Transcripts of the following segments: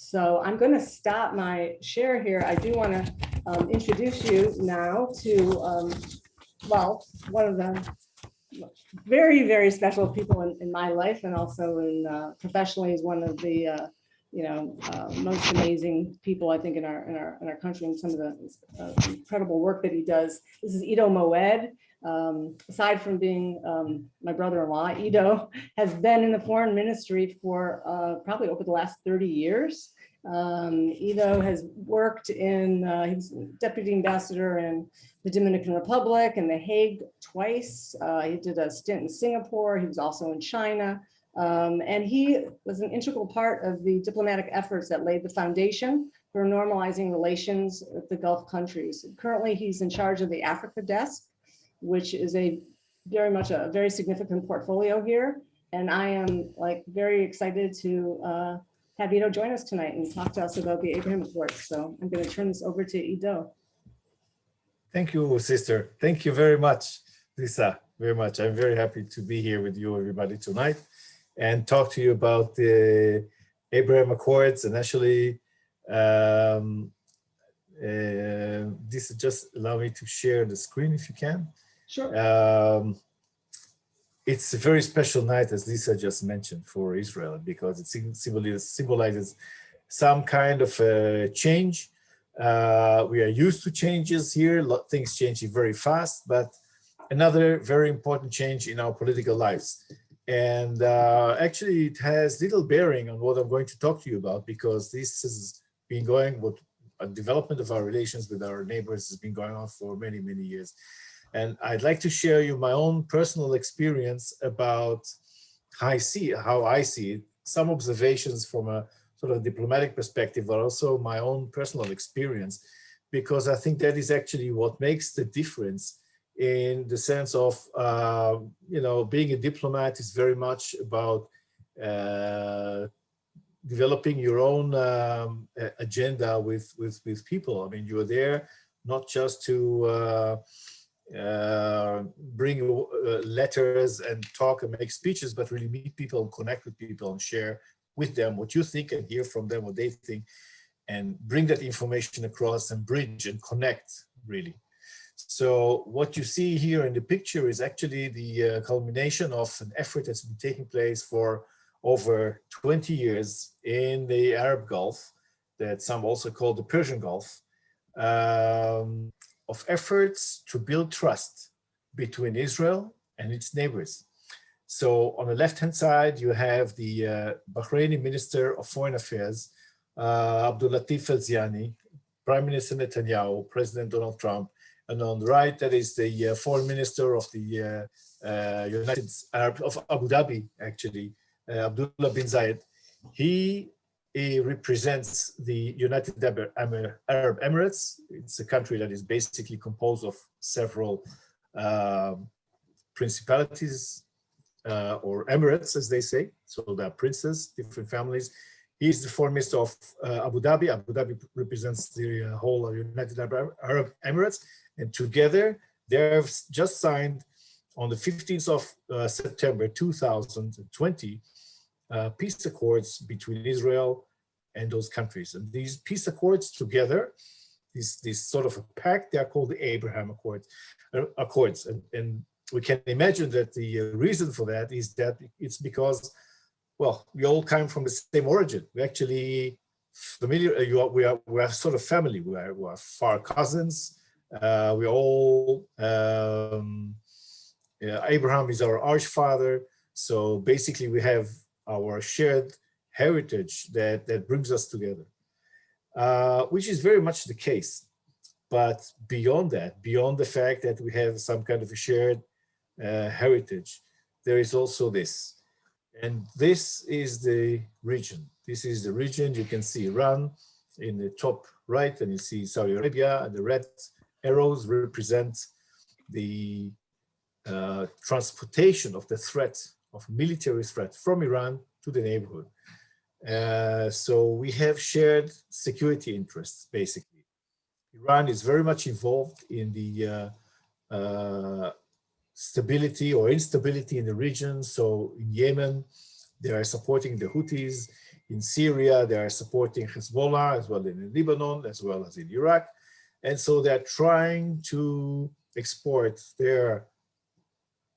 So I'm going to stop my share here. I do want to introduce you now to, well, one of the very, very special people in my life, and also in professionally is one of the most amazing people, I think, in our country, and some of the incredible work that he does. This is Ido Moed. Aside from being my brother-in-law, Ido has been in the foreign ministry for probably over the last 30 years. Ido has worked in, he's deputy ambassador in the Dominican Republic and The Hague twice. He did a stint in Singapore. He was also in China. And he was an integral part of the diplomatic efforts that laid the foundation for normalizing relations with the Gulf countries. Currently, he's in charge of the Africa desk, which is very much a very significant portfolio here. And I am very excited to have Ido join us tonight and talk to us about the Abraham Accords. So I'm going to turn this over to Ido. Thank you, sister. Thank you very much, Lisa, very much. I'm very happy to be here with you, everybody, tonight and talk to you about the Abraham Accords. And actually, this just allow me to share the screen if you can. Sure. It's a very special night, as Lisa just mentioned, for Israel, because it symbolizes some kind of a change. We are used to changes here, things changing very fast, but another very important change in our political lives. And actually, it has little bearing on what I'm going to talk to you about, because this has been going, what a development of our relations with our neighbors has been going on for many, many years. And I'd like to share you my own personal experience about how I see it, some observations from a sort of diplomatic perspective, but also my own personal experience, because I think that is actually what makes the difference in the sense of, being a diplomat is very much about developing your own agenda with people. I mean, you're there not just to bring letters and talk and make speeches, but really meet people and connect with people and share with them what you think and hear from them what they think, and bring that information across and bridge and connect, really. So what you see here in the picture is actually the culmination of an effort that's been taking place for over 20 years in the Arab Gulf, that some also call the Persian Gulf, of efforts to build trust between Israel and its neighbors. So on the left-hand side, you have the Bahraini Minister of Foreign Affairs, Abdul Latif Al-Ziani, Prime Minister Netanyahu, President Donald Trump, and on the right, that is the Foreign Minister of the United Arab of Abu Dhabi, actually, Abdullah bin Zayed. He represents the United Arab Emirates. It's a country that is basically composed of several principalities or emirates, as they say. So there are princes, different families. He's the foreign minister of Abu Dhabi. Abu Dhabi represents the whole United Arab Emirates. And together, they've just signed on the 15th of September 2020, peace accords between Israel and those countries. And these peace accords together, this sort of a pact, they are called the Abraham Accords. And we can imagine that the reason for that is that it's because, well, we all come from the same origin. We actually familiar, we are sort of family. We are far cousins. We all, Abraham is our archfather. So basically we have our shared heritage that brings us together, which is very much the case. But beyond that, beyond the fact that we have some kind of a shared heritage, there is also this. And this is the region. This is the region. You can see Iran in the top right, and you see Saudi Arabia, and the red arrows represent the transportation of the threat, of military threat from Iran to the neighborhood. So we have shared security interests, basically. Iran is very much involved in the stability or instability in the region. So in Yemen, they are supporting the Houthis. In Syria, they are supporting Hezbollah as well in Lebanon, as well as in Iraq. And so they're trying to export their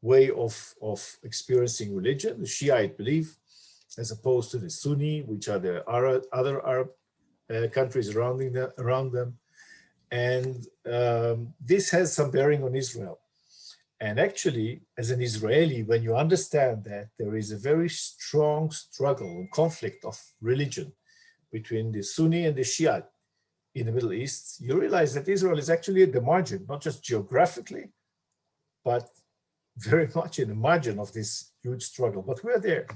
way of experiencing religion, the Shiite belief, as opposed to the Sunni, which are the other Arab countries around them. And this has some bearing on Israel. And actually, as an Israeli, when you understand that there is a very strong struggle and conflict of religion between the Sunni and the Shia in the Middle East, you realize that Israel is actually at the margin, not just geographically, but very much in the margin of this huge struggle. But we're there.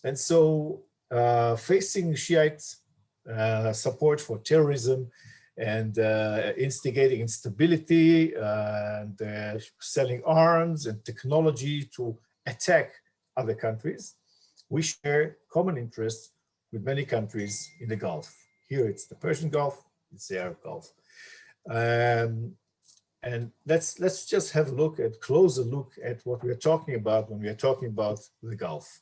And so facing Shiite support for terrorism and instigating instability and selling arms and technology to attack other countries, we share common interests with many countries in the Gulf. Here it's the Persian Gulf, it's the Arab Gulf. And let's just have a closer look at what we're talking about when we are talking about the Gulf.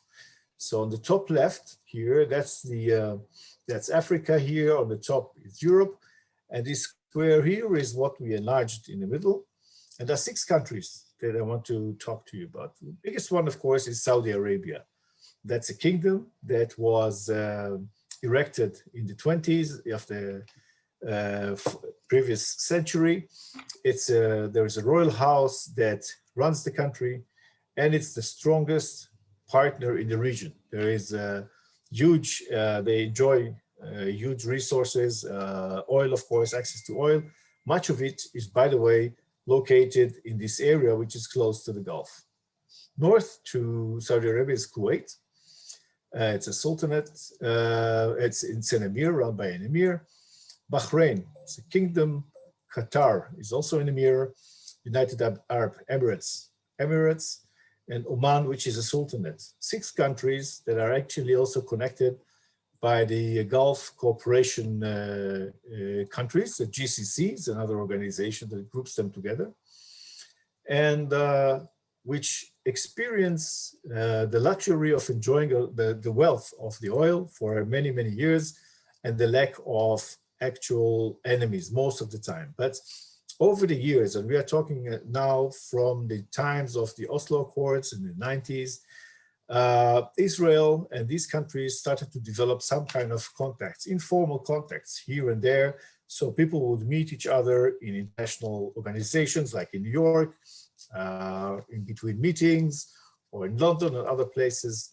So on the top left here, that's Africa. Here on the top is Europe. And this square here is what we enlarged in the middle. And there are 6 countries that I want to talk to you about. The biggest one, of course, is Saudi Arabia. That's a kingdom that was erected in the 20s of the previous century. There is a royal house that runs the country, and it's the strongest partner in the region. There is a huge, they enjoy huge resources, oil, of course, access to oil. Much of it is, by the way, located in this area, which is close to the Gulf. North to Saudi Arabia is Kuwait. It's a sultanate. It's an emir, run by an emir. Bahrain, it's a kingdom. Qatar is also an emir. United Arab Emirates, and Oman, which is a sultanate. 6 countries that are actually also connected by the Gulf Cooperation countries, the GCCs, another organization that groups them together, and which experience the luxury of enjoying the wealth of the oil for many, many years, and the lack of actual enemies most of the time. But over the years, and we are talking now from the times of the Oslo Accords in the 90s, Israel and these countries started to develop some kind of contacts, informal contacts here and there. So people would meet each other in international organizations like in New York, in between meetings, or in London and other places.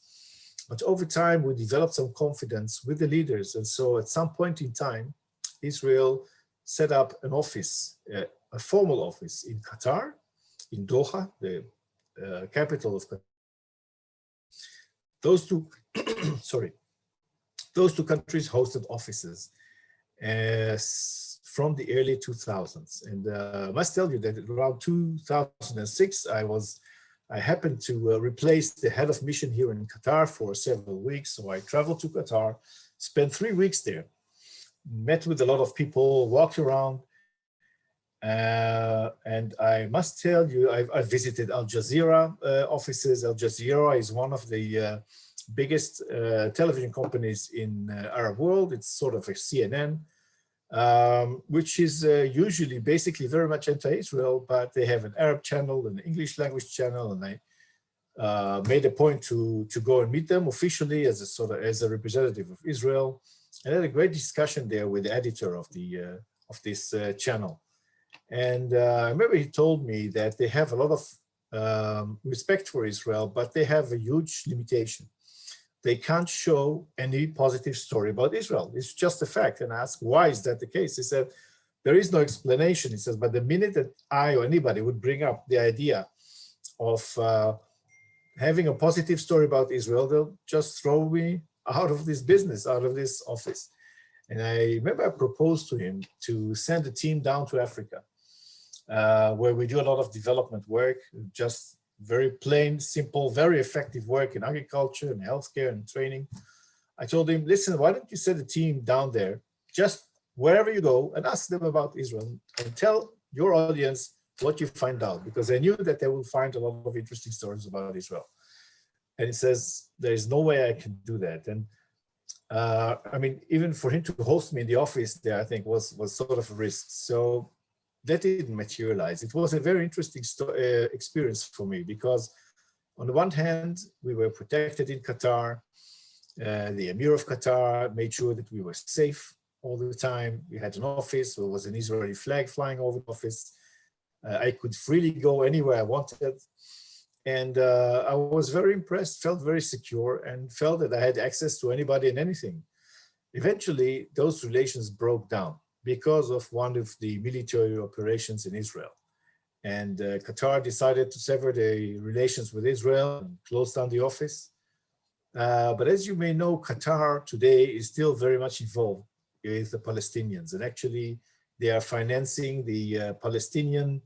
But over time, we developed some confidence with the leaders. And so at some point in time, Israel set up an office, a formal office in Qatar, in Doha, the capital of Qatar. Those two, those 2 countries hosted offices from the early 2000s. And I must tell you that around 2006, I happened to replace the head of mission here in Qatar for several weeks. So I traveled to Qatar, spent 3 weeks there, met with a lot of people, walked around, and I must tell you, I visited Al Jazeera offices. Al Jazeera is one of the biggest television companies in Arab world. It's sort of a CNN, which is usually basically very much anti-Israel, but they have an Arab channel, an English language channel, and I made a point to go and meet them officially as a representative of Israel. I had a great discussion there with the editor of this channel. And I remember he told me that they have a lot of respect for Israel, but they have a huge limitation. They can't show any positive story about Israel. It's just a fact. And I asked, why is that the case? He said, there is no explanation. He says, but the minute that I or anybody would bring up the idea of having a positive story about Israel, they'll just throw me out of this business, out of this office. And I remember I proposed to him to send a team down to Africa, where we do a lot of development work, just very plain, simple, very effective work in agriculture and healthcare and training. I told him, listen, why don't you send a team down there, just wherever you go, and ask them about Israel and tell your audience what you find out, because I knew that they will find a lot of interesting stories about Israel. And he says, there is no way I can do that. And I mean, even for him to host me in the office there, I think was sort of a risk. So that didn't materialize. It was a very interesting experience for me because on the one hand, we were protected in Qatar. The Emir of Qatar made sure that we were safe all the time. We had an office, there was an Israeli flag flying over the office. I could freely go anywhere I wanted. And I was very impressed, felt very secure, and felt that I had access to anybody and anything. Eventually, those relations broke down because of one of the military operations in Israel. And Qatar decided to sever the relations with Israel and close down the office. But as you may know, Qatar today is still very much involved with the Palestinians. And actually, they are financing the Palestinian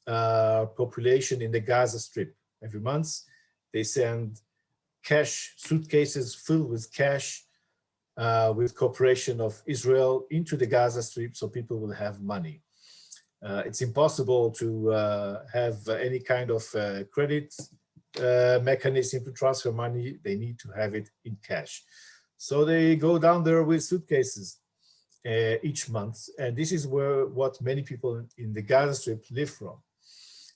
population in the Gaza Strip. Every month, they send cash, suitcases filled with cash with cooperation of Israel into the Gaza Strip so people will have money. It's impossible to have any kind of credit mechanism to transfer money. They need to have it in cash. So they go down there with suitcases each month. And this is what many people in the Gaza Strip live from.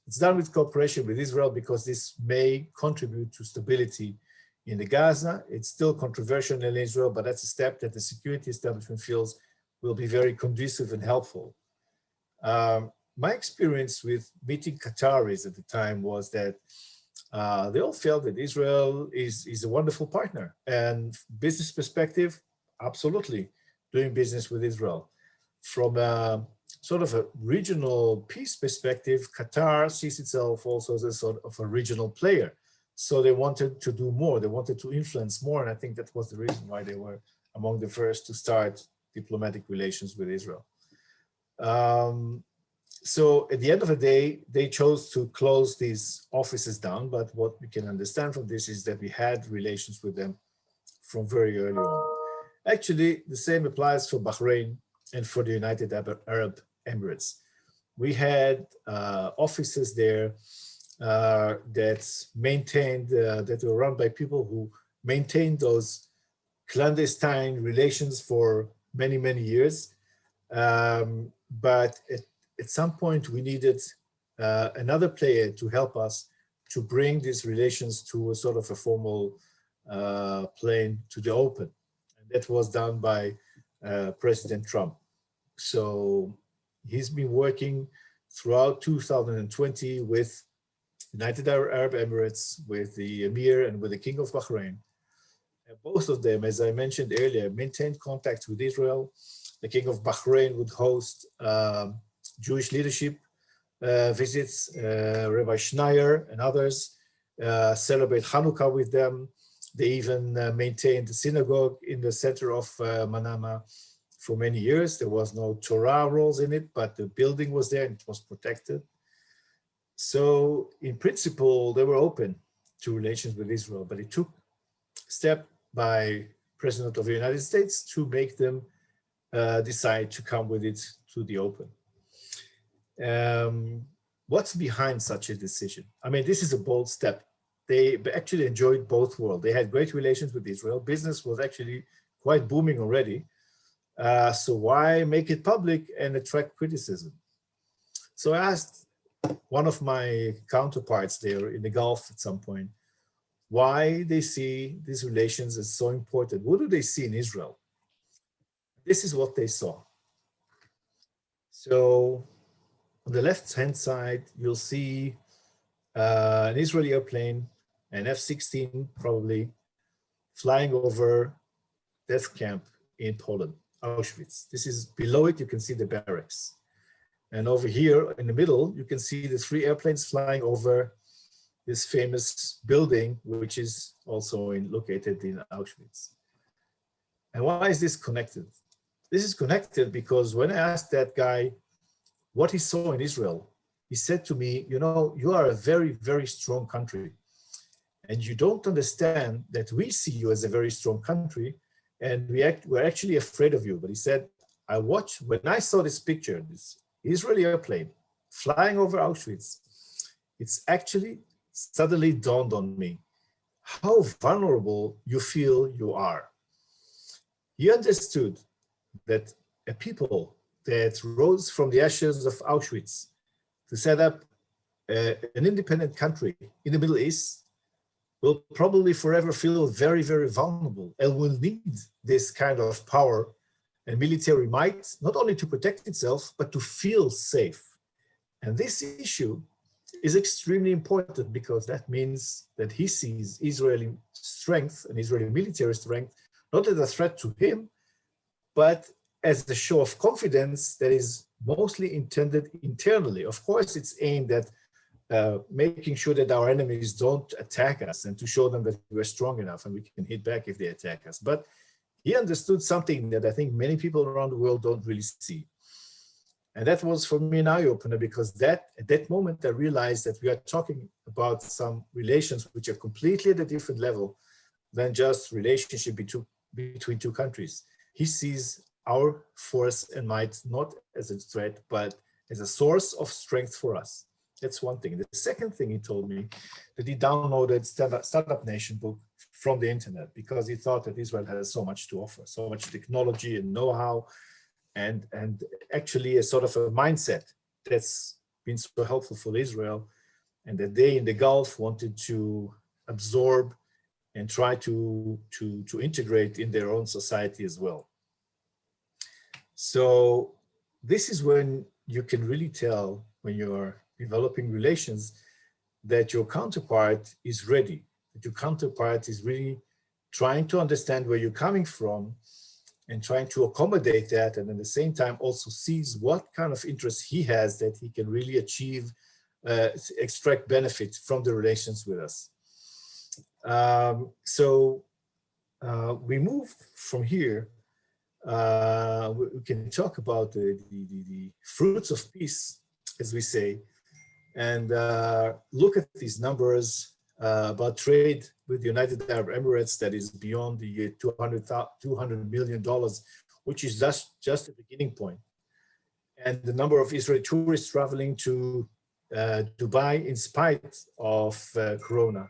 It's done with cooperation with Israel because this may contribute to stability in the Gaza. It's still controversial in Israel, but that's a step that the security establishment feels will be very conducive and helpful. My experience with meeting Qataris at the time was that they all felt that Israel is a wonderful partner, and business perspective, absolutely doing business with Israel. From a sort of a regional peace perspective, Qatar sees itself also as a sort of a regional player. So they wanted to do more, they wanted to influence more, and I think that was the reason why they were among the first to start diplomatic relations with Israel. So at the end of the day, they chose to close these offices down, but what we can understand from this is that we had relations with them from very early on. Actually, the same applies for Bahrain and for the United Arab Emirates. We had offices there that maintained, that were run by people who maintained those clandestine relations for many, many years. But at some point, we needed another player to help us to bring these relations to a sort of a formal plane to the open. And that was done by President Trump. So he's been working throughout 2020 with United Arab Emirates, with the Emir and with the King of Bahrain. And both of them, as I mentioned earlier, maintained contacts with Israel. The King of Bahrain would host Jewish leadership visits, Rabbi Schneier and others, celebrate Hanukkah with them. They even maintained the synagogue in the center of Manama for many years. There was no Torah rules in it, but the building was there and it was protected. So in principle, they were open to relations with Israel, but it took a step by President of the United States to make them decide to come with it to the open. What's behind such a decision? I mean, this is a bold step. They actually enjoyed both worlds. They had great relations with Israel. Business was actually quite booming already. So why make it public and attract criticism? So I asked one of my counterparts there in the Gulf at some point, why they see these relations as so important. What do they see in Israel? This is what they saw. So on the left-hand side, you'll see an Israeli airplane, an F-16 probably, flying over death camp in Poland, Auschwitz. This is below it, you can see the barracks. And over here in the middle, you can see the 3 airplanes flying over this famous building, which is also located in Auschwitz. And why is this connected? This is connected because when I asked that guy what he saw in Israel, he said to me, you know, you are a very, very strong country. And you don't understand that we see you as a very strong country and we're actually afraid of you. But he said, when I saw this picture, this Israeli airplane flying over Auschwitz, it's actually suddenly dawned on me how vulnerable you feel you are. He understood that a people that rose from the ashes of Auschwitz to set up an independent country in the Middle East will probably forever feel very, very vulnerable and will need this kind of power and military might, not only to protect itself, but to feel safe. And this issue is extremely important because that means that he sees Israeli strength and Israeli military strength, not as a threat to him, but as a show of confidence that is mostly intended internally. Of course, it's aimed at making sure that our enemies don't attack us and to show them that we're strong enough and we can hit back if they attack us. But he understood something that I think many people around the world don't really see. And that was for me an eye-opener because at that moment I realized that we are talking about some relations which are completely at a different level than just relationship between two countries. He sees our force and might not as a threat, but as a source of strength for us. That's one thing. The second thing he told me that he downloaded Startup Nation book from the internet because he thought that Israel has so much to offer, so much technology and know-how, and actually a sort of a mindset that's been so helpful for Israel, and that they in the Gulf wanted to absorb and try to integrate in their own society as well. So this is when you can really tell when you're developing relations that your counterpart is ready, that your counterpart is really trying to understand where you're coming from and trying to accommodate that, and at the same time also sees what kind of interest he has that he can really achieve, extract benefit from the relations with us. We move from here. We can talk about the fruits of peace, as we say, and look at these numbers about trade with the United Arab Emirates that is beyond the $200 million, which is just the beginning point. And the number of Israeli tourists traveling to Dubai in spite of Corona,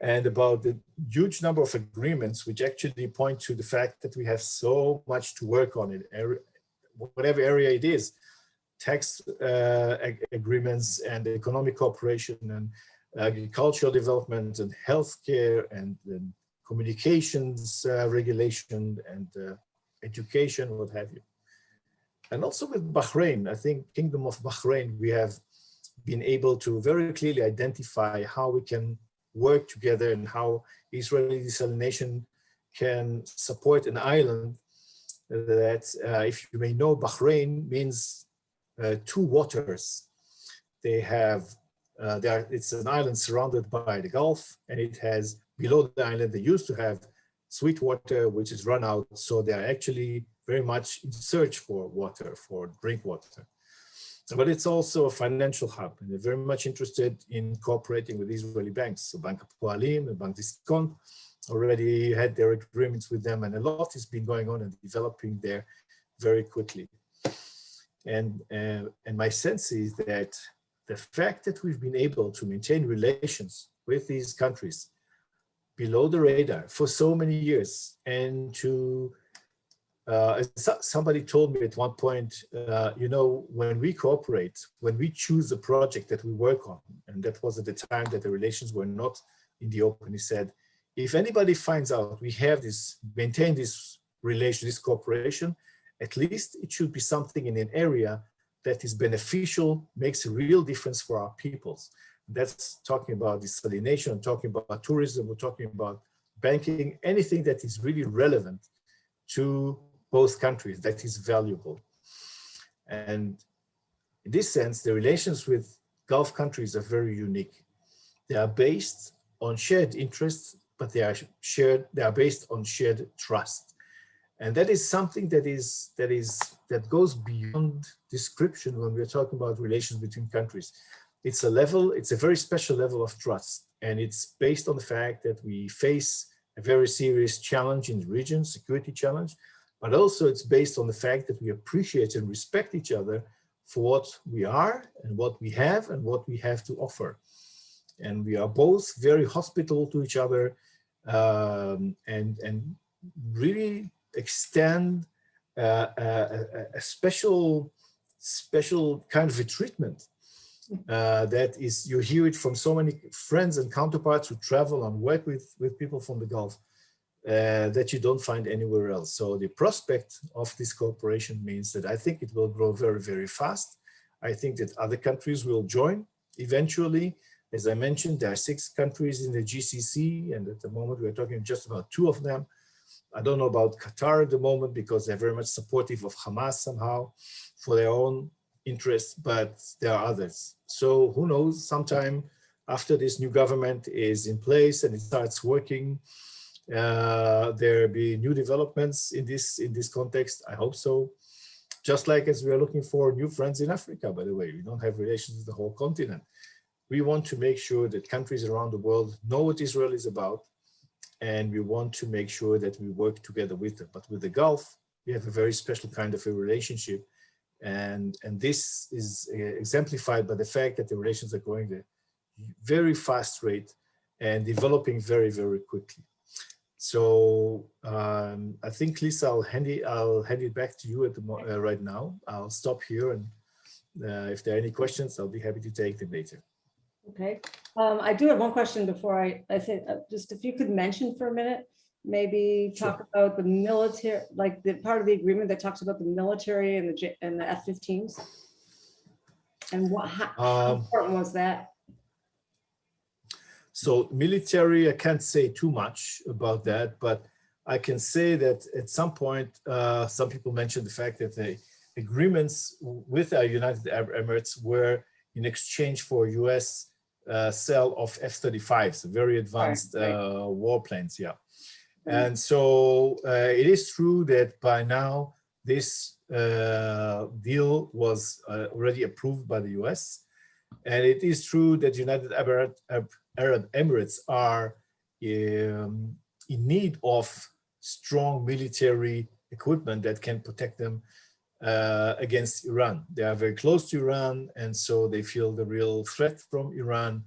and about the huge number of agreements which actually point to the fact that we have so much to work on in whatever area it is, tax agreements and economic cooperation and agricultural development and healthcare and communications regulation and education, what have you. And also with Bahrain, I think Kingdom of Bahrain, we have been able to very clearly identify how we can work together and how Israeli desalination can support an island that, if you may know, Bahrain means two waters. They have, it's an island surrounded by the Gulf, and it has, below the island, they used to have sweet water, which is run out. So they are actually very much in search for water, for drink water. But it's also a financial hub, and they're very much interested in cooperating with Israeli banks. So Bank Hapoalim and Bank Discount already had their agreements with them, and a lot has been going on and developing there very quickly. And my sense is that the fact that we've been able to maintain relations with these countries below the radar for so many years, and to somebody told me at one point, you know, when we cooperate, when we choose a project that we work on, and that was at the time that the relations were not in the open, he said, if anybody finds out we have this, maintain this relation, this cooperation, at least it should be something in an area that is beneficial, makes a real difference for our peoples. That's talking about desalination, talking about tourism, we're talking about banking, anything that is really relevant to both countries, that is valuable. And in this sense, the relations with Gulf countries are very unique. They are based on shared interests, but they are based on shared trust. And that is something that goes beyond description when we're talking about relations between countries. It's a very special level of trust. And it's based on the fact that we face a very serious challenge in the region, security challenge, but also it's based on the fact that we appreciate and respect each other for what we are and what we have and what we have to offer. And we are both very hospitable to each other, and really extend a special kind of a treatment that is, you hear it from so many friends and counterparts who travel and work with people from the Gulf that you don't find anywhere else. So the prospect of this cooperation means that I think it will grow very, very fast. I think that other countries will join eventually. As I mentioned, there are 6 countries in the GCC, and at the moment we're talking just about 2 of them. I don't know about Qatar at the moment because they're very much supportive of Hamas somehow for their own interests, but there are others. So who knows, sometime after this new government is in place and it starts working, there'll be new developments in this context. I hope so. Just like as we are looking for new friends in Africa, by the way, we don't have relations with the whole continent. We want to make sure that countries around the world know what Israel is about, and we want to make sure that we work together with them. But with the Gulf, we have a very special kind of a relationship, and this is exemplified by the fact that the relations are growing at a very fast rate and developing very, very quickly. So I think, Lisa, I'll hand it back to you at the right now. I'll stop here, and if there are any questions, I'll be happy to take them later. Okay, I do have one question before I think just if you could mention for a minute, maybe talk about the military, like the part of the agreement that talks about the military and the F-15s, and how important was that? So military, I can't say too much about that, but I can say that at some point, some people mentioned the fact that the agreements with the United Arab Emirates were in exchange for US sale of F-35s, very advanced warplanes, yeah. And so it is true that by now this deal was already approved by the US. And it is true that United Arab Emirates are in need of strong military equipment that can protect them against Iran. They are very close to Iran, and so they feel the real threat from Iran.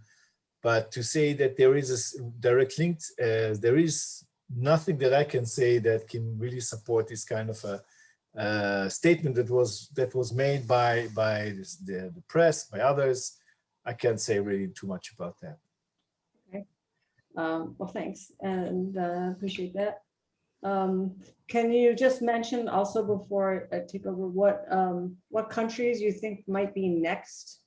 But to say that there is a direct link, there is nothing that I can say that can really support this kind of a statement that was made by the press, by others. I can't say really too much about that. Okay. Well, thanks, and appreciate that. Can you just mention also before I take over what countries you think might be next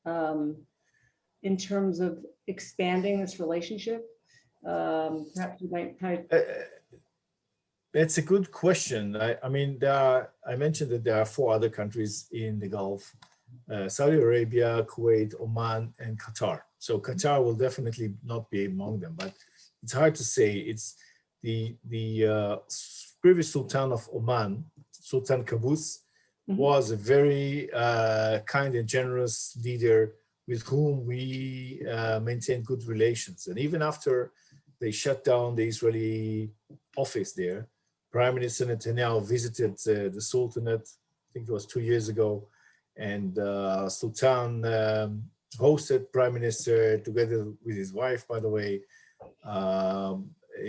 in terms of expanding this relationship? Perhaps you might try. That's a good question. I mean, I mentioned that there are 4 other countries in the Gulf: Saudi Arabia, Kuwait, Oman, and Qatar. So Qatar will definitely not be among them, but it's hard to say. It's the previous Sultan of Oman, Sultan Qaboos, was a very kind and generous leader with whom we maintain good relations. And even after they shut down the Israeli office there, Prime Minister Netanyahu visited the Sultanate, I think it was 2 years ago, and Sultan hosted Prime Minister together with his wife, by the way,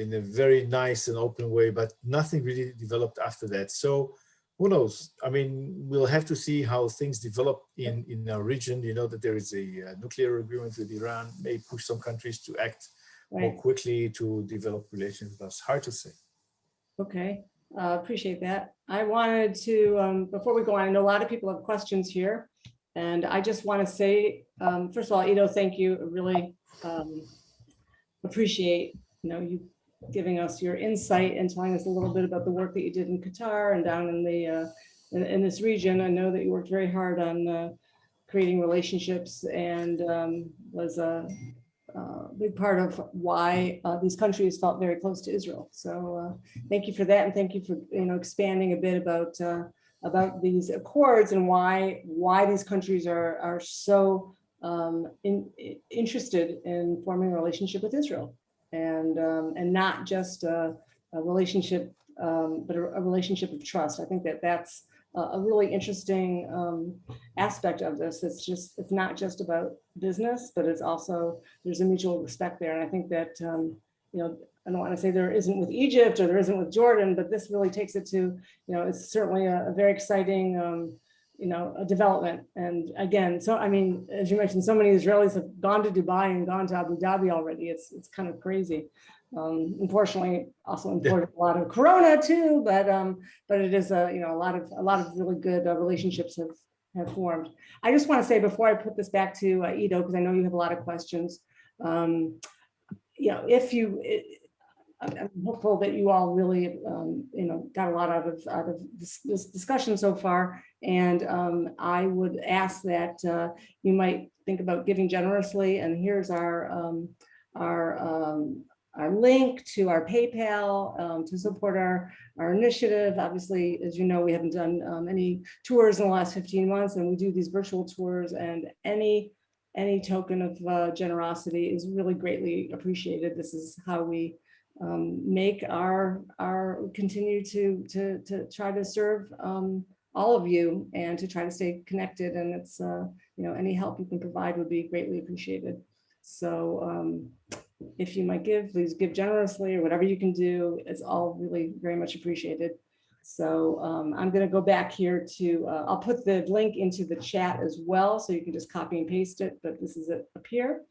in a very nice and open way, but nothing really developed after that. So who knows? I mean, we'll have to see how things develop in our region. You know that there is a nuclear agreement with Iran, may push some countries to act more quickly to develop relations with us. Hard to say. Okay, appreciate that. I wanted to, before we go on, I know a lot of people have questions here, and I just want to say, first of all, Ido, thank you. I really appreciate, you giving us your insight and telling us a little bit about the work that you did in Qatar and down in the in this region. I know that you worked very hard on creating relationships and was a big part of why these countries felt very close to Israel. So thank you for that, and thank you for expanding a bit about these accords and why these countries are so interested in forming a relationship with Israel, and not just a relationship, but a relationship of trust. I think that's a really interesting aspect of this. It's not just about business, but it's also, there's a mutual respect there. And I think that, I don't want to say there isn't with Egypt or there isn't with Jordan, but this really takes it to, it's certainly a very exciting, a development. And again, so, I mean, as you mentioned, so many Israelis have gone to Dubai and gone to Abu Dhabi already. It's kind of crazy. Unfortunately, also imported a lot of Corona too, but it is a lot of really good relationships have formed. I just want to say before I put this back to Ido, because I know you have a lot of questions. If you, I'm hopeful that you all really, got a lot out of this discussion so far. And I would ask that you might think about giving generously. And here's our link to our PayPal to support our initiative. Obviously, as you know, we haven't done any tours in the last 15 months, and we do these virtual tours, and any token of generosity is really greatly appreciated. This is how we make our continue to try to serve all of you and to try to stay connected. And it's any help you can provide would be greatly appreciated. So if you might give, please give generously, or whatever you can do. It's all really very much appreciated. So I'm going to go back here to, I'll put the link into the chat as well, so you can just copy and paste it, but this is it up here.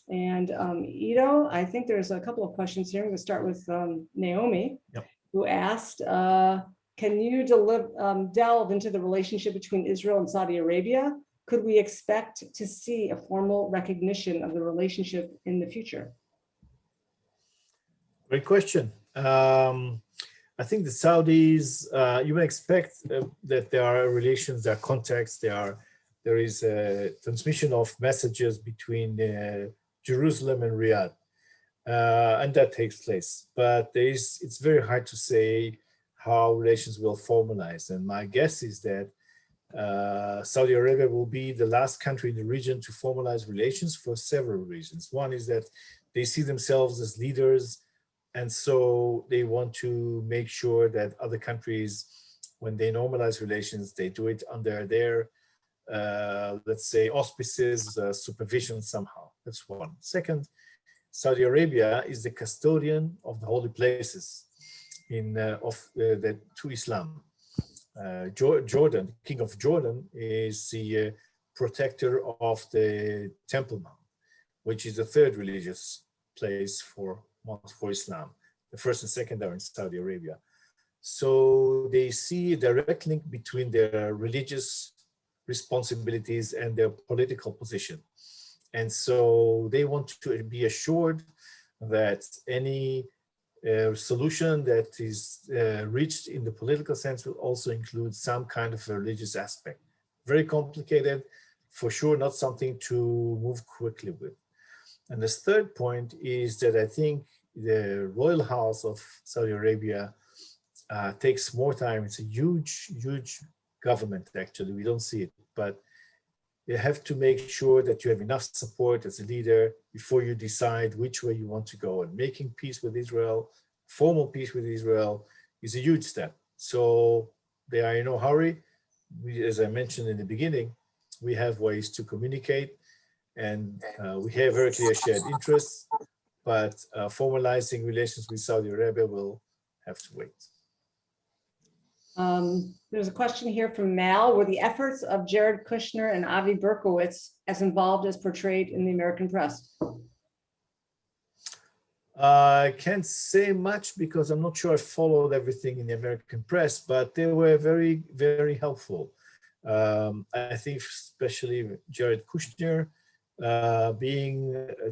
And Ido, I think there's a couple of questions here. I'm going to start with Naomi, who asked, can you delve into the relationship between Israel and Saudi Arabia? Could we expect to see a formal recognition of the relationship in the future? Great question. I think the Saudis, you may expect that there are relations, there are contacts, there is a transmission of messages between Jerusalem and Riyadh, and that takes place. But it's very hard to say how relations will formalize. And my guess is that Saudi Arabia will be the last country in the region to formalize relations for several reasons. One is that they see themselves as leaders, and so they want to make sure that other countries, when they normalize relations, they do it under their, let's say, auspices, supervision somehow. That's one. Second, Saudi Arabia is the custodian of the holy places to Islam. Jordan, King of Jordan, is the protector of the Temple Mount, which is the third religious place for Islam. The first and second are in Saudi Arabia. So they see a direct link between their religious responsibilities and their political position. And so they want to be assured that any solution that is reached in the political sense will also include some kind of a religious aspect. Very complicated, for sure, not something to move quickly with. And this third point is that I think the royal house of Saudi Arabia takes more time. It's a huge, huge government, actually. We don't see it, but you have to make sure that you have enough support as a leader before you decide which way you want to go. And making peace with Israel, formal peace with Israel, is a huge step. So they are in no hurry. As I mentioned in the beginning, we have ways to communicate, and we have very clear shared interests, but formalizing relations with Saudi Arabia will have to wait. There's a question here from Mal. Were the efforts of Jared Kushner and Avi Berkowitz as involved as portrayed in the American press? I can't say much because I'm not sure I followed everything in the American press, but they were very, very helpful. I think especially Jared Kushner, being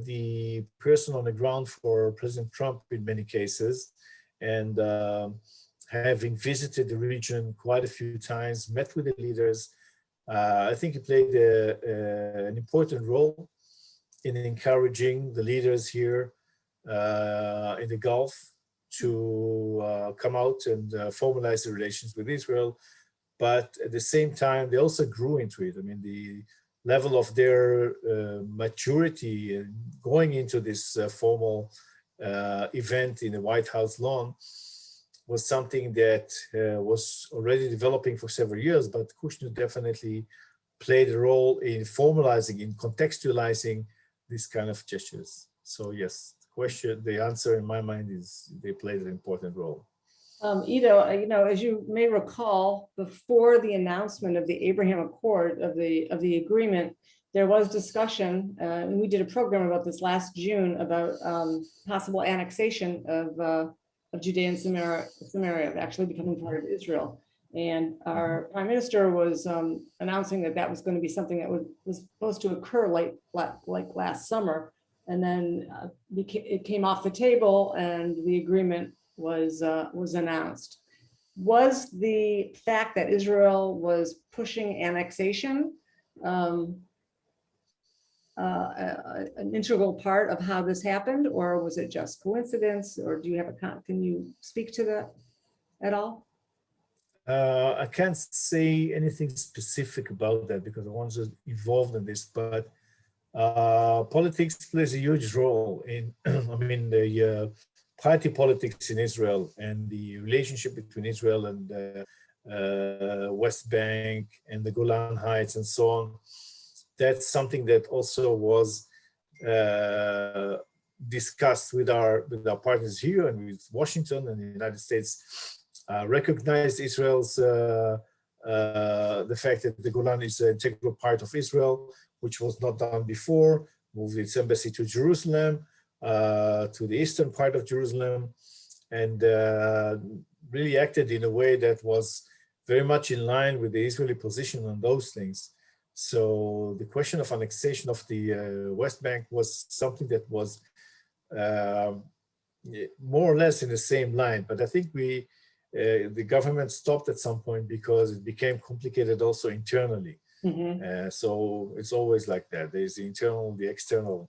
the person on the ground for President Trump in many cases, and having visited the region quite a few times, met with the leaders, I think he played an important role in encouraging the leaders here in the Gulf to come out and formalize the relations with Israel. But at the same time, they also grew into it. I mean, the level of their maturity and going into this formal event in the White House lawn was something that was already developing for several years, but Kushner definitely played a role in formalizing, in contextualizing these kind of gestures. So yes, question, the answer in my mind is they played an important role. Ido, as you may recall, before the announcement of the Abraham Accord of the agreement, there was discussion, and we did a program about this last June about possible annexation of Judea and Samaria actually becoming part of Israel. And our prime minister was announcing that that was going to be something that was supposed to occur like last summer, and then it came off the table, and the agreement was announced. Was the fact that Israel was pushing annexation an integral part of how this happened, or was it just coincidence? Or do you have can you speak to that at all? I can't say anything specific about that because I wasn't involved in this, but politics plays a huge role in, I mean, the party politics in Israel and the relationship between Israel and West Bank and the Golan Heights and so on. That's something that also was discussed with our partners here and with Washington and the United States. Recognized Israel's the fact that the Golan is an integral part of Israel, which was not done before. Moved its embassy to Jerusalem, to the eastern part of Jerusalem, and really acted in a way that was very much in line with the Israeli position on those things. So the question of annexation of the West Bank was something that was more or less in the same line. But I think the government stopped at some point because it became complicated also internally. Mm-hmm. So it's always like that. There's the internal, the external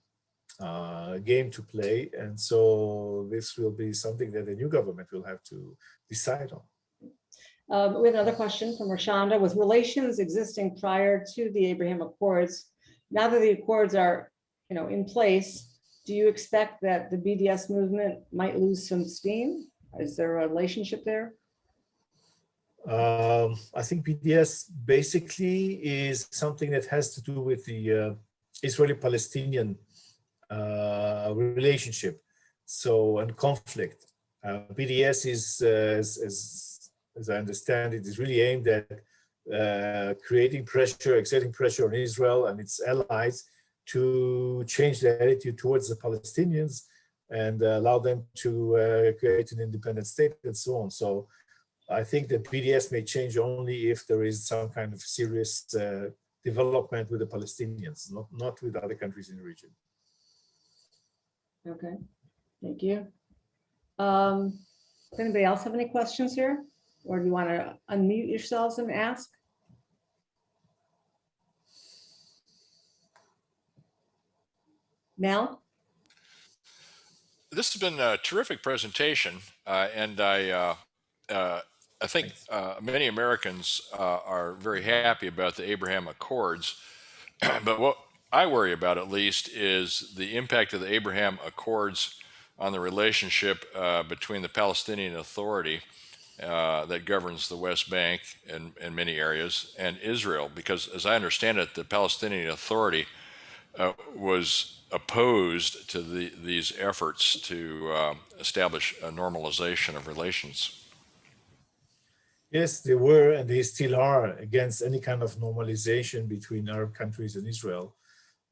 game to play. And so this will be something that the new government will have to decide on. We have another question from Rashonda. With relations existing prior to the Abraham Accords, now that the Accords are, in place, do you expect that the BDS movement might lose some steam? Is there a relationship there? I think BDS basically is something that has to do with the Israeli-Palestinian relationship, and conflict. BDS is, as I understand it, is really aimed at exerting pressure on Israel and its allies to change their attitude towards the Palestinians and allow them to create an independent state and so on. So I think that BDS may change only if there is some kind of serious development with the Palestinians, not with other countries in the region. Okay, thank you. Does anybody else have any questions here? Or do you want to unmute yourselves and ask? Mel? This has been a terrific presentation, and I think many Americans are very happy about the Abraham Accords. But what I worry about, at least, is the impact of the Abraham Accords on the relationship between the Palestinian Authority that governs the West Bank in many areas and Israel, because as I understand it, the Palestinian Authority was opposed to these efforts to establish a normalization of relations. Yes, they were, and they still are, against any kind of normalization between Arab countries and Israel,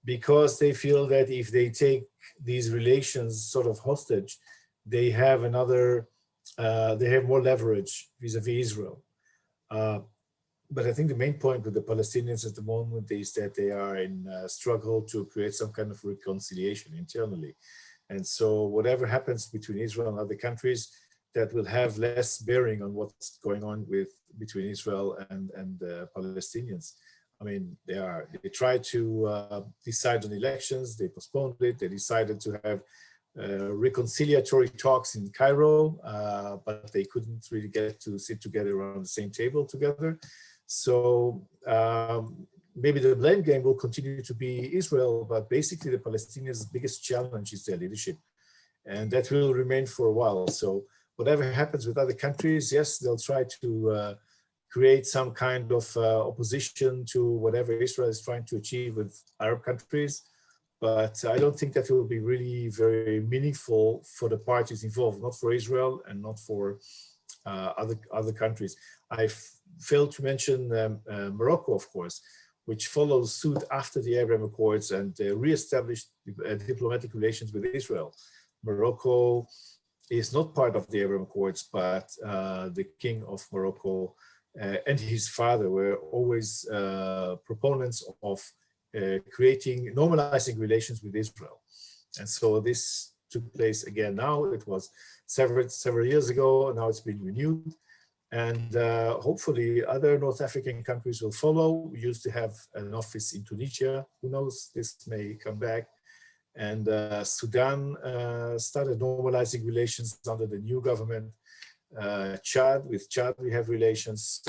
because they feel that if they take these relations sort of hostage, they have more leverage vis-a-vis Israel. But I think the main point with the Palestinians at the moment is that they are in a struggle to create some kind of reconciliation internally. And so whatever happens between Israel and other countries, that will have less bearing on what's going on between Israel and Palestinians. I mean, they tried to decide on elections, they postponed it, they decided to have reconciliatory talks in Cairo, but they couldn't really get to sit together around the same table together. So maybe the blame game will continue to be Israel, but basically the Palestinians' biggest challenge is their leadership. And that will remain for a while. So whatever happens with other countries, yes, they'll try to create some kind of opposition to whatever Israel is trying to achieve with Arab countries. but I don't think that will be really very meaningful for the parties involved, not for Israel and not for other countries. I failed to mention Morocco, of course, which follows suit after the Abraham Accords and re-established diplomatic relations with Israel. Morocco is not part of the Abraham Accords, but the king of Morocco and his father were always proponents of normalizing relations with Israel. And so this took place again now. It was several years ago, now it's been renewed. And hopefully other North African countries will follow. We used to have an office in Tunisia. Who knows, this may come back. And Sudan started normalizing relations under the new government. With Chad, we have relations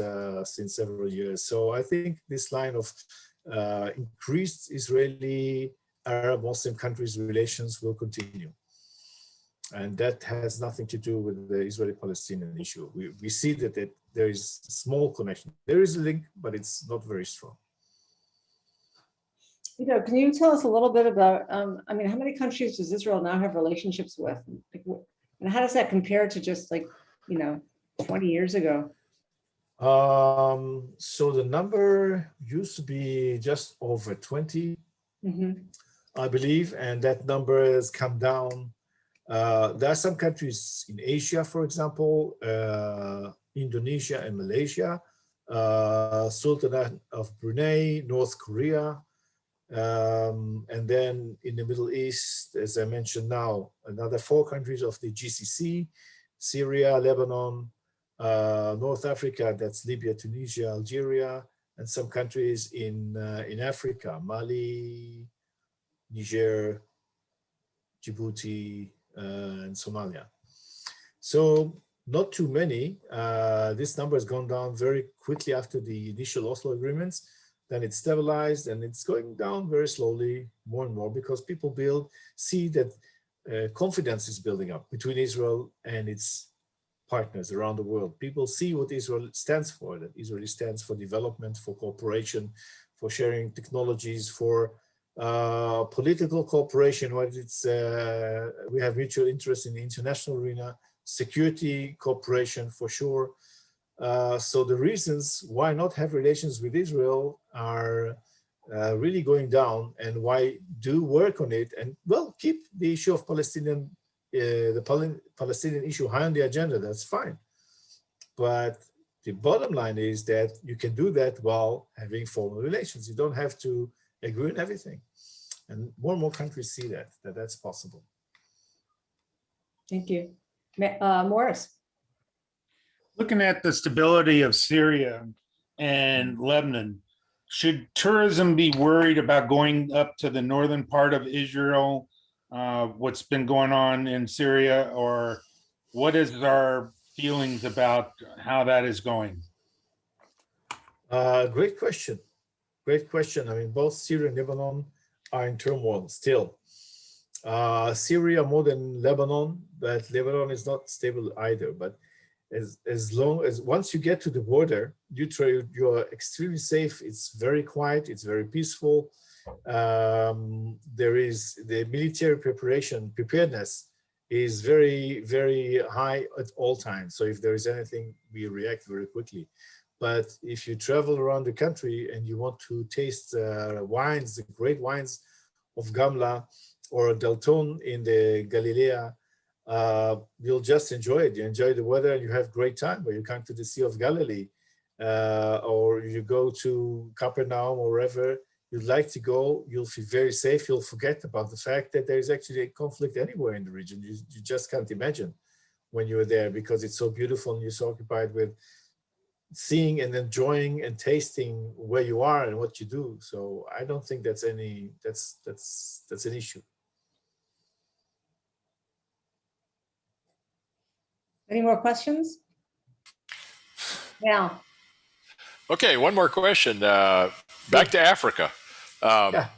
since several years. So I think this line of increased Israeli Arab Muslim countries relations will continue. And that has nothing to do with the Israeli-Palestinian issue. We see that there is a small connection. There is a link, but it's not very strong. Can you tell us a little bit about, I mean, how many countries does Israel now have relationships with? And how does that compare to just 20 years ago? So the number used to be just over 20, I believe, and that number has come down. There are some countries in Asia, for example, Indonesia and Malaysia, Sultanate of Brunei, North Korea, and then in the Middle East, as I mentioned now, another 4 countries of the GCC, Syria, Lebanon, North Africa, that's Libya, Tunisia, Algeria, and some countries in Africa, Mali, Niger, Djibouti, and Somalia. So not too many. This number has gone down very quickly after the initial Oslo agreements. Then it's stabilized and it's going down very slowly, more and more, because people see that confidence is building up between Israel and its partners around the world. People see what Israel stands for, that Israel stands for development, for cooperation, for sharing technologies, for political cooperation, what we have mutual interest in the international arena, security cooperation for sure. So the reasons why not have relations with Israel are really going down, and why do work on it, and well, keep the issue of the Palestinian issue high on the agenda. That's fine. But the bottom line is that you can do that while having formal relations. You don't have to agree on everything. And more countries see that's possible. Thank you. Morris. Looking at the stability of Syria and Lebanon, should tourism be worried about going up to the northern part of Israel, what's been going on in Syria, or what is our feelings about how that is going? Great question. Great question. I mean, both Syria and Lebanon are in turmoil still. Syria more than Lebanon, but Lebanon is not stable either. But as long as once you get to the border, you are extremely safe. It's very quiet. It's very peaceful. There is the military preparedness is very, very high at all times. So if there is anything, we react very quickly. But if you travel around the country and you want to taste wines, the great wines of Gamla or Dalton in the Galilea, you'll just enjoy it. You enjoy the weather and you have great time. Or you come to the Sea of Galilee, or you go to Capernaum or wherever you'd like to go, you'll feel very safe. You'll forget about the fact that there is actually a conflict anywhere in the region. You just can't imagine when you're there, because it's so beautiful and you're so occupied with seeing and enjoying and tasting where you are and what you do. So I don't think that's an issue. Any more questions? Yeah. Okay, one more question. Back to Africa. Yeah.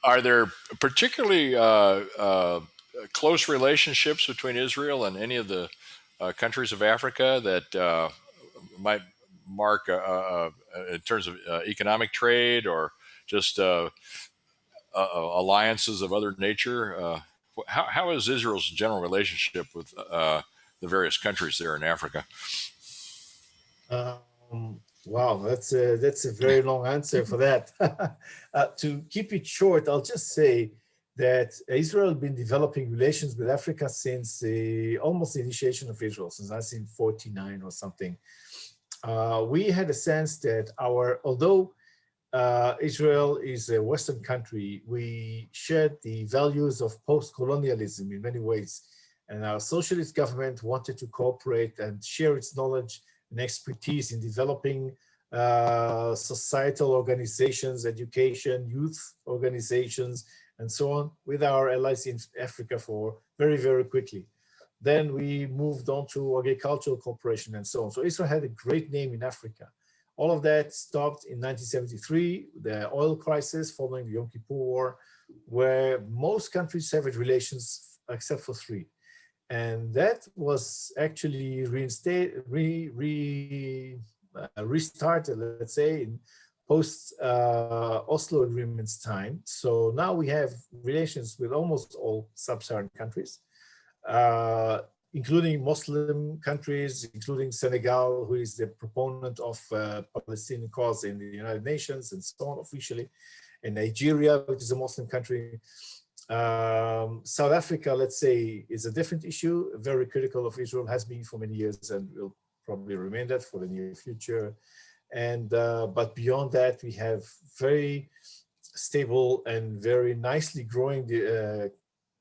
Are there particularly close relationships between Israel and any of the countries of Africa that might mark in terms of economic trade, or just alliances of other nature? How is Israel's general relationship with the various countries there in Africa? Wow, that's a very long answer for that. To keep it short, I'll just say that Israel has been developing relations with Africa since almost the initiation of Israel, since 1949 or something. We had a sense that although Israel is a Western country, we shared the values of post-colonialism in many ways. And our socialist government wanted to cooperate and share its knowledge and expertise in developing societal organizations, education, youth organizations, and so on with our allies in Africa for very, very quickly. Then we moved on to agricultural cooperation and so on. So Israel had a great name in Africa. All of that stopped in 1973, the oil crisis following the Yom Kippur War, where most countries severed relations except for 3. And that was actually restarted, let's say, in post-Oslo agreements time. So now we have relations with almost all sub-Saharan countries, including Muslim countries, including Senegal, who is the proponent of Palestinian cause in the United Nations and so on officially, and Nigeria, which is a Muslim country. South Africa, let's say, is a different issue, very critical of Israel, has been for many years and will probably remain that for the near future. And but beyond that, we have very stable and very nicely growing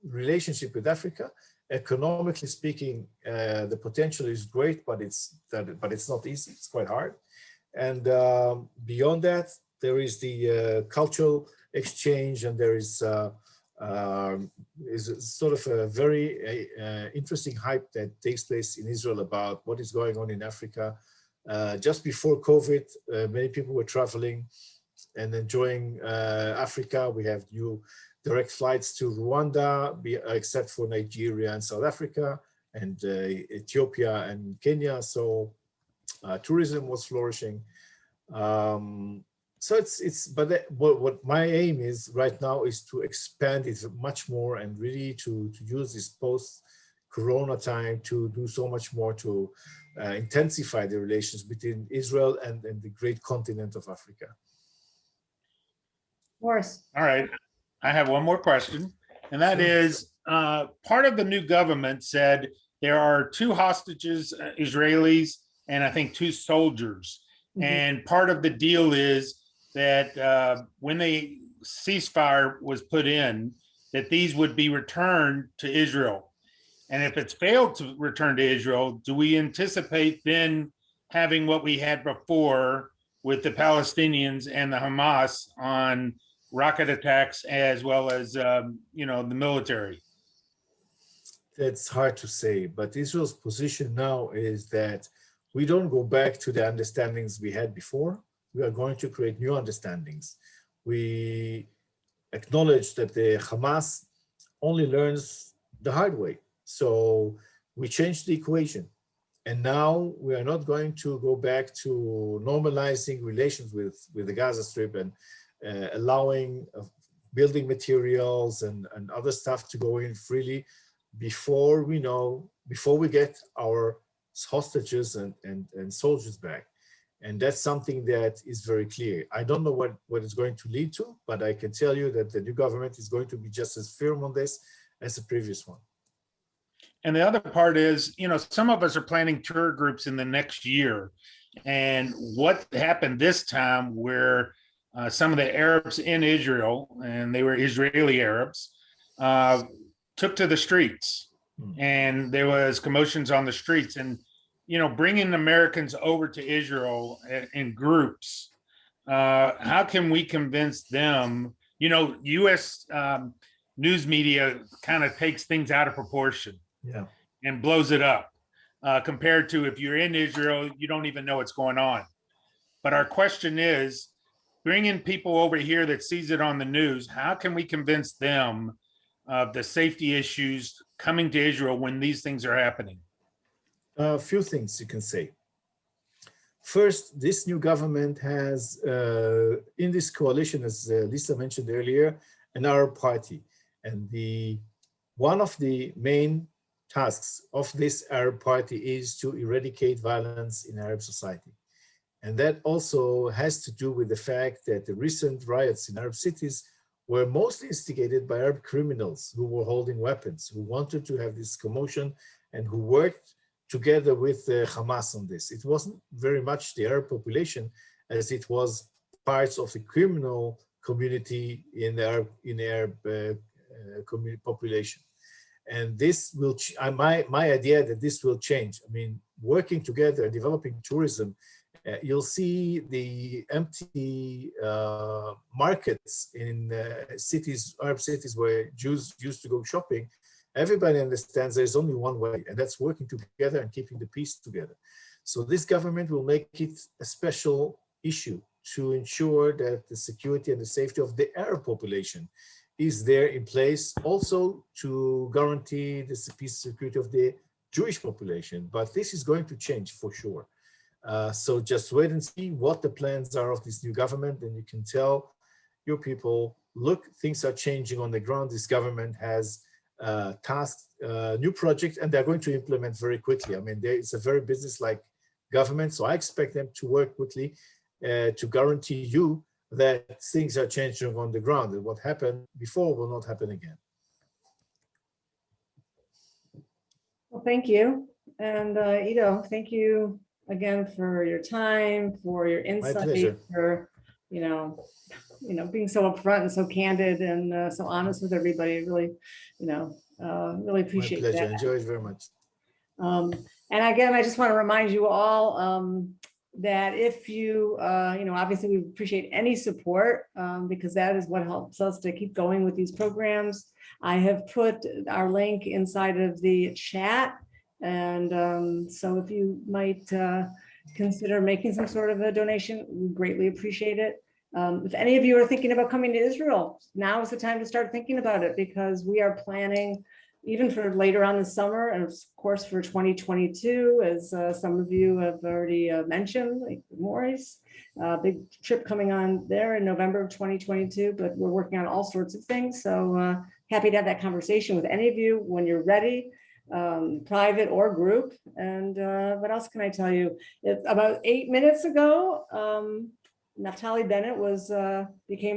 relationship with Africa. Economically speaking, the potential is great, but it's not easy. It's quite hard. And beyond that, there is the cultural exchange, and there is sort of a very interesting hype that takes place in Israel about what is going on in Africa. Just before COVID, many people were traveling and enjoying Africa. We have new direct flights to Rwanda, except for Nigeria and South Africa, and Ethiopia and Kenya. So tourism was flourishing. So what my aim is right now is to expand it much more and really to use this post-Corona time to do so much more to intensify the relations between Israel and the great continent of Africa. Morris. All right. I have one more question, and that is part of the new government said there are 2 hostages, Israelis, and I think 2 soldiers. Mm-hmm. And part of the deal is that when the ceasefire was put in, that these would be returned to Israel. And if it's failed to return to Israel, do we anticipate then having what we had before with the Palestinians and the Hamas on rocket attacks as well as, the military? That's hard to say, but Israel's position now is that we don't go back to the understandings we had before. We are going to create new understandings. We acknowledge that the Hamas only learns the hard way. So we changed the equation. And now we are not going to go back to normalizing relations with the Gaza Strip and allowing building materials and other stuff to go in freely before we get our hostages and soldiers back. And that's something that is very clear. I don't know what it's going to lead to, but I can tell you that the new government is going to be just as firm on this as the previous one. And the other part is, some of us are planning tour groups in the next year. And what happened this time where some of the Arabs in Israel, and they were Israeli Arabs, took to the streets, and there was commotions on the streets, and bringing Americans over to Israel in groups. How can we convince them? U.S. News media kind of takes things out of proportion, and blows it up. Compared to if you're in Israel, you don't even know what's going on. But our question is, bringing people over here that sees it on the news, how can we convince them of the safety issues coming to Israel when these things are happening? A few things you can say. First, this new government has, in this coalition, as Lisa mentioned earlier, an Arab party. And one of the main tasks of this Arab party is to eradicate violence in Arab society. And that also has to do with the fact that the recent riots in Arab cities were mostly instigated by Arab criminals who were holding weapons, who wanted to have this commotion and who worked together with Hamas on this. It wasn't very much the Arab population as it was parts of the criminal community in the Arab community population. And this will, my idea that this will change. I mean, working together, developing tourism, you'll see the empty markets in cities, Arab cities where Jews used to go shopping. Everybody understands there's only one way, and that's working together and keeping the peace together. So this government will make it a special issue to ensure that the security and the safety of the Arab population is there in place, also to guarantee the peace and security of the Jewish population. But this is going to change for sure. So just wait and see what the plans are of this new government, and you can tell your people, look, things are changing on the ground. This government has tasked new projects, and they're going to implement very quickly. I mean, it's a very business-like government, so I expect them to work quickly to guarantee you that things are changing on the ground, and what happened before will not happen again. Well, thank you. And Ido, thank you again for your time, for your insight, for being so upfront and so candid and so honest with everybody. Really, really appreciate that. My pleasure. Enjoy it very much. And again, I just want to remind you all that if you, obviously we appreciate any support because that is what helps us to keep going with these programs. I have put our link inside of the chat. And so if you might consider making some sort of a donation, we greatly appreciate it. If any of you are thinking about coming to Israel, now is the time to start thinking about it, because we are planning even for later on this summer, and of course for 2022, as some of you have already mentioned, like Maurice, big trip coming on there in November of 2022, but we're working on all sorts of things. So happy to have that conversation with any of you when you're ready, private or group. And what else can I tell you? It's about 8 minutes ago, Naftali Bennett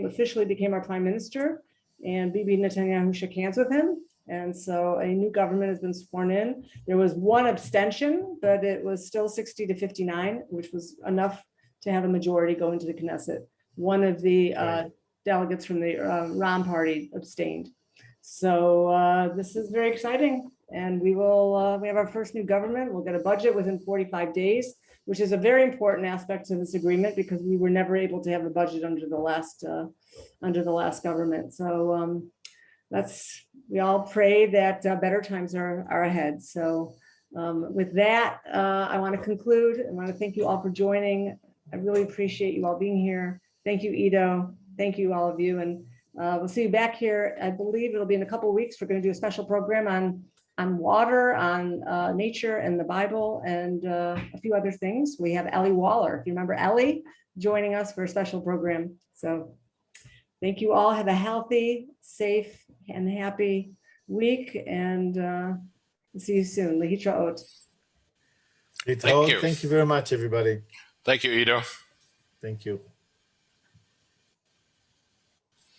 officially became our prime minister, and Bibi Netanyahu shook hands with him. And so a new government has been sworn in. There was one abstention, but it was still 60 to 59, which was enough to have a majority go into the Knesset. One of the delegates from the Ram party abstained. So this is very exciting. And we have our first new government. We'll get a budget within 45 days, which is a very important aspect to this agreement, because we were never able to have a budget under the last government. So we all pray that better times are ahead. So with that, I want to conclude. I want to thank you all for joining. I really appreciate you all being here. Thank you, Ido. Thank you, all of you. And we'll see you back here. I believe it'll be in a couple of weeks. We're going to do a special program on water, on nature and the Bible, and a few other things. We have Ellie Waller, if you remember Ellie, joining us for a special program. So thank you all. Have a healthy, safe, and happy week, and see you soon. Lehitraot. Thank you. Thank you very much, everybody. Thank you, Ido. Thank you.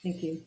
Thank you.